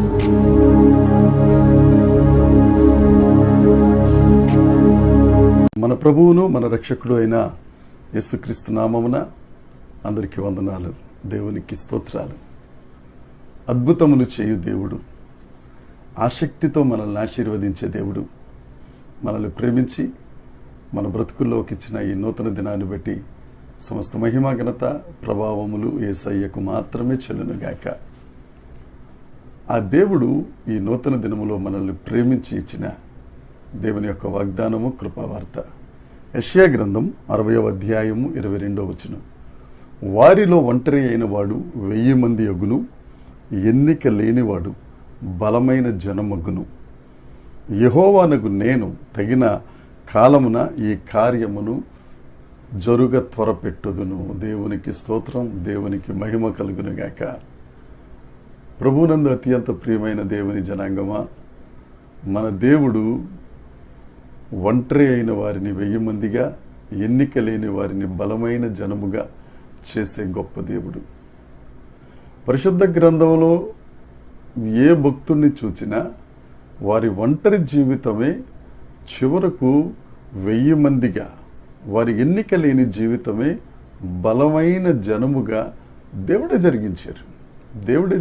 మన ప్రభువును మన రక్షకుడు అయిన యేసుక్రీస్తు నామమున అందరికీ వందనాలు. దేవునికి స్తోత్రాలు. అద్భుతములు చేయు దేవుడు, ఆసక్తితో మనల్ని ఆశీర్వదించే దేవుడు, మనల్ని ప్రేమించి మన బ్రతుకుల్లోకి ఇచ్చిన ఈ నూతన దినాన్ని బట్టి సమస్త మహిమ ఘనత ప్రభావములు యేసయ్యకు మాత్రమే చెల్లునుగాక. ఆ దేవుడు ఈ నూతన దినములో మనల్ని ప్రేమించి ఇచ్చిన దేవుని యొక్క వాగ్దానము కృపావార్త. యెషయా గ్రంథం 60వ అధ్యాయము 22వ వచనం. వారిలో ఒంటరి అయిన వాడు 1000 మంది అగును, ఎన్నిక లేనివాడు బలమైన జనమగును. యెహోవానగు నేను తగిన కాలమున ఈ కార్యమును జరుగ త్వరపెట్టుదును. దేవునికి స్తోత్రం, దేవునికి మహిమ కలుగునుగాక. ప్రభునందు అత్యంత ప్రియమైన దేవుని జనాంగమా, మన దేవుడు ఒంటరి అయిన వారిని 1000 మందిగా, ఎన్నిక లేని వారిని బలమైన జనముగా చేసే గొప్ప దేవుడు. పరిశుద్ధ గ్రంథంలో ఏ భక్తుడిని చూచినా వారి ఒంటరి జీవితమే చివరకు 1000 మందిగా, వారి ఎన్నిక లేని జీవితమే బలమైన జనముగా దేవుడే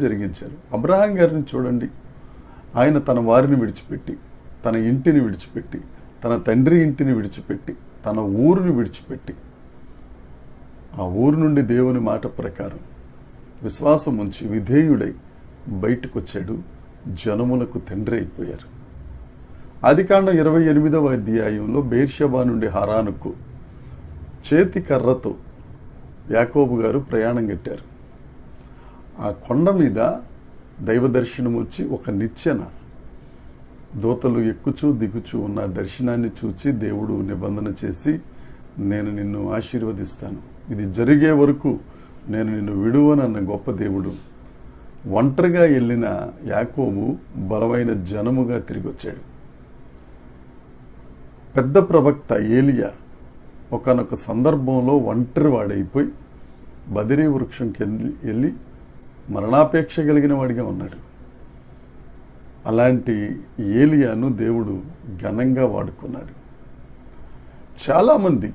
జరిగించారు. అబ్రహాం గారిని చూడండి. ఆయన తన వారిని విడిచిపెట్టి, తన ఇంటిని విడిచిపెట్టి, తన తండ్రి ఇంటిని విడిచిపెట్టి, తన ఊరుని విడిచిపెట్టి, ఆ ఊరు నుండి దేవుని మాట ప్రకారం విశ్వాసం ఉంచి విధేయుడై బయటకు వచ్చాడు. జనములకు తండ్రి అయిపోయారు. ఆదికాండం 28వ అధ్యాయంలో బెయేర్షెబా నుండి హారానుకు చేతి కర్రతో యాకోబు గారు ప్రయాణం కట్టారు. ఆ కొండ మీద దైవ దర్శనం వచ్చి ఒక నిచ్చెన, దూతలు ఎక్కుచూ దిగుచూ ఉన్న దర్శనాన్ని చూచి దేవుడు నిబంధన చేసి, నేను నిన్ను ఆశీర్వదిస్తాను, ఇది జరిగే వరకు నేను నిన్ను విడువనన్న గొప్ప దేవుడు. ఒంటరిగా వెళ్ళిన యాకోబు బలమైన జనముగా తిరిగి వచ్చాడు. పెద్ద ప్రవక్త ఏలియా ఒకానొక సందర్భంలో ఒంటరి వాడైపోయి బదిరీ వృక్షంకి వెళ్ళి మరణాపేక్ష కలిగిన వాడిగా ఉన్నాడు. అలాంటి ఏలియాను దేవుడు ఘనంగా వాడుకున్నాడు. చాలామంది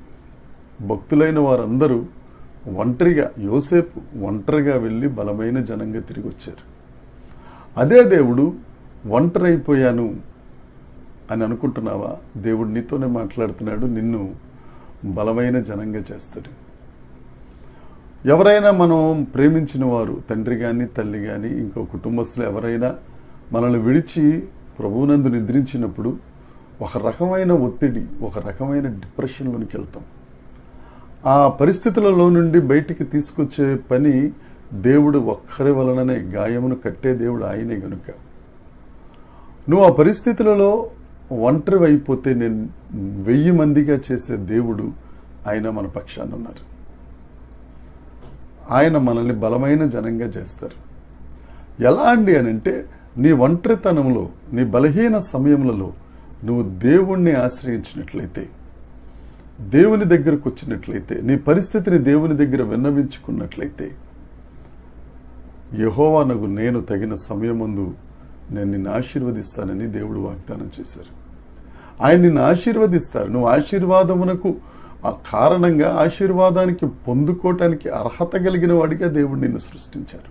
భక్తులైన వారందరూ ఒంటరిగా, యోసేపు ఒంటరిగా వెళ్ళి బలమైన జనంగా తిరిగి వచ్చారు. అదే దేవుడు ఒంటరి అయిపోయాను అని అనుకుంటున్నావా? దేవుడు నీతోనే మాట్లాడుతున్నాడు, నిన్ను బలమైన జనంగా చేస్తాడు. ఎవరైనా మనం ప్రేమించిన వారు, తండ్రి కానీ తల్లి కానీ ఇంకో కుటుంబస్తులు ఎవరైనా మనల్ని విడిచి ప్రభువునందు నిద్రించినప్పుడు ఒక రకమైన ఒత్తిడి, ఒక రకమైన డిప్రెషన్లోనికి వెళ్తాం. ఆ పరిస్థితులలో నుండి బయటికి తీసుకొచ్చే పని దేవుడు ఒక్కరి వలననే, గాయమును కట్టే దేవుడు ఆయనే గనుక. నువ్వు ఆ పరిస్థితులలో ఒంటరి అయిపోతే నేను 1000 మందిగా చేసే దేవుడు ఆయన మన పక్షాన ఉన్నారు. ఆయన మనల్ని బలమైన జనంగా చేస్తారు. ఎలా అండి అని అంటే, నీ ఒంటరితనంలో, నీ బలహీన సమయములలో నువ్వు దేవుణ్ణి ఆశ్రయించినట్లయితే, దేవుని దగ్గరకు వచ్చినట్లయితే, నీ పరిస్థితిని దేవుని దగ్గర విన్నవించుకున్నట్లయితే, యెహోవానగు నేను తగిన సమయమందు నేను నిన్ను ఆశీర్వదిస్తానని దేవుడు వాగ్దానం చేశారు. ఆయన నిన్ను ఆశీర్వదిస్తారు. నువ్వు ఆశీర్వాదమునకు ఆ కారణంగా, ఆశీర్వాదానికి పొందుకోవటానికి అర్హత కలిగిన వాడిగా దేవుడు నిన్ను సృష్టించారు.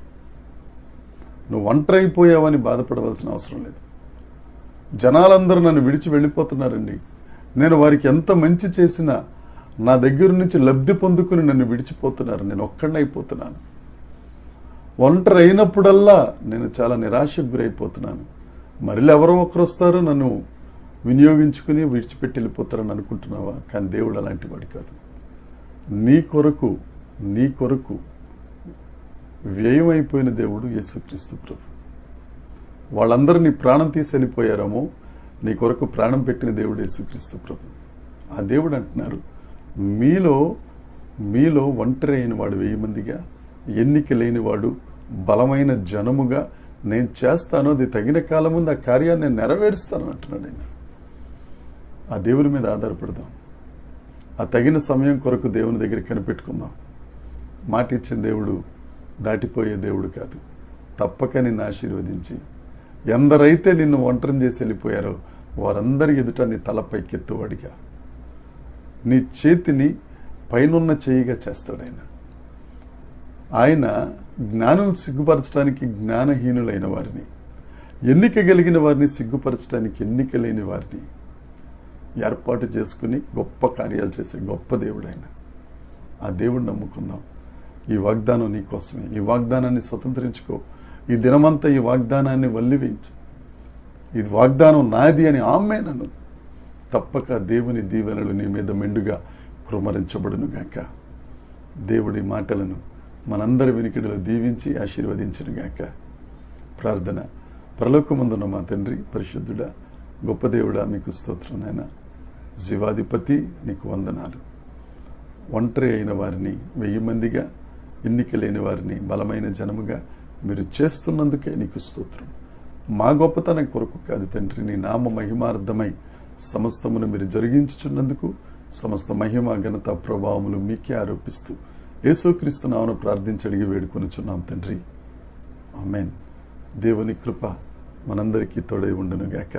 నువ్వు ఒంటరి అయిపోయావని బాధపడవలసిన అవసరం లేదు. జనాలందరూ నన్ను విడిచి వెళ్ళిపోతున్నారండి, నేను వారికి ఎంత మంచి చేసినా నా దగ్గర నుంచి లబ్ధి పొందుకుని నన్ను విడిచిపోతున్నారు, నేను ఒక్కడినైపోతున్నాను. ఒంటరి అయినప్పుడల్లా నేను చాలా నిరాశకు గురైపోతున్నాను. మరలా ఎవరో ఒకరు వస్తారు, నన్ను వినియోగించుకుని విడిచిపెట్టి వెళ్ళిపోతారని అనుకుంటున్నావా? కానీ దేవుడు అలాంటి వాడు కాదు. నీ కొరకు వ్యయమైపోయిన దేవుడు యేసుక్రీస్తు ప్రభు. వాళ్ళందరూ నీ ప్రాణం తీసి వెళ్ళిపోయారేమో, నీ కొరకు ప్రాణం పెట్టిన దేవుడు యేసుక్రీస్తు ప్రభు. ఆ దేవుడు అంటున్నారు, మీలో ఒంటరి అయిన వాడు 1000 మందిగా, ఎన్నిక లేనివాడు బలమైన జనముగా నేను చేస్తాను, అది తగిన కాలం ముందు ఆ కార్యాన్ని నేను నెరవేరుస్తాను అంటున్నాడు ఆయన. ఆ దేవుని మీద ఆధారపడదాం. ఆ తగిన సమయం కొరకు దేవుని దగ్గర కనిపెట్టుకుందాం. మాట ఇచ్చిన దేవుడు దాటిపోయే దేవుడు కాదు. తప్పక నిన్ను ఆశీర్వదించి ఎందరైతే నిన్ను ఒంటరిని చేసి వెళ్ళిపోయారో వారందరి ఎదుట నీ తలపైకెత్తువాడిగా, నీ చేతిని పైనున్న చేయిగా చేస్తాడు ఆయన. ఆయన జ్ఞానం సిగ్గుపరచడానికి జ్ఞానహీనులైన వారిని, ఎన్నిక కలిగిన వారిని సిగ్గుపరచడానికి ఎన్నిక లేని వారిని ఏర్పాటు చేసుకుని గొప్ప కార్యాలు చేసే గొప్ప దేవుడు ఆయన. ఆ దేవుడిని నమ్ముకుందాం. ఈ వాగ్దానం నీ కోసమే. ఈ వాగ్దానాన్ని స్వతంత్రించుకో. ఈ దినమంతా ఈ వాగ్దానాన్ని వల్లివేయించు. ఈ వాగ్దానం నాది అని ఆమేనను. తప్పక దేవుని దీవెనలు నీ మీద మెండుగా కృమరించబడును గాక. దేవుడి మాటలను మనందరి వినికిడిలో దీవించి ఆశీర్వదించును గాక. ప్రార్థన. పరలోకమందున్న మా తండ్రి, పరిశుద్ధుడా, గొప్ప దేవుడా, మీకు స్తోత్రం నాయనా. జీవాధిపతి, నీకు వందనాలు. ఒంటరి అయిన వారిని 1000 మందిగా, ఎన్నిక లేని వారిని బలమైన జనముగా మీరు చేస్తున్నందుకే నీకు స్తోత్రం. మా గొప్పతనం కొరకు కాదు తండ్రి, నీ నామ మహిమార్థమై సమస్తమును మీరు జరిగించుచున్నందుకు సమస్త మహిమ, ఘనత, ప్రభావములు మీకే ఆరోపిస్తూ యేసుక్రీస్తు నామమున ప్రార్థించి అడిగి వేడుకొనుచున్నాం తండ్రి. ఆమేన్. దేవుని కృప మనందరికీ తోడై ఉండును గాక.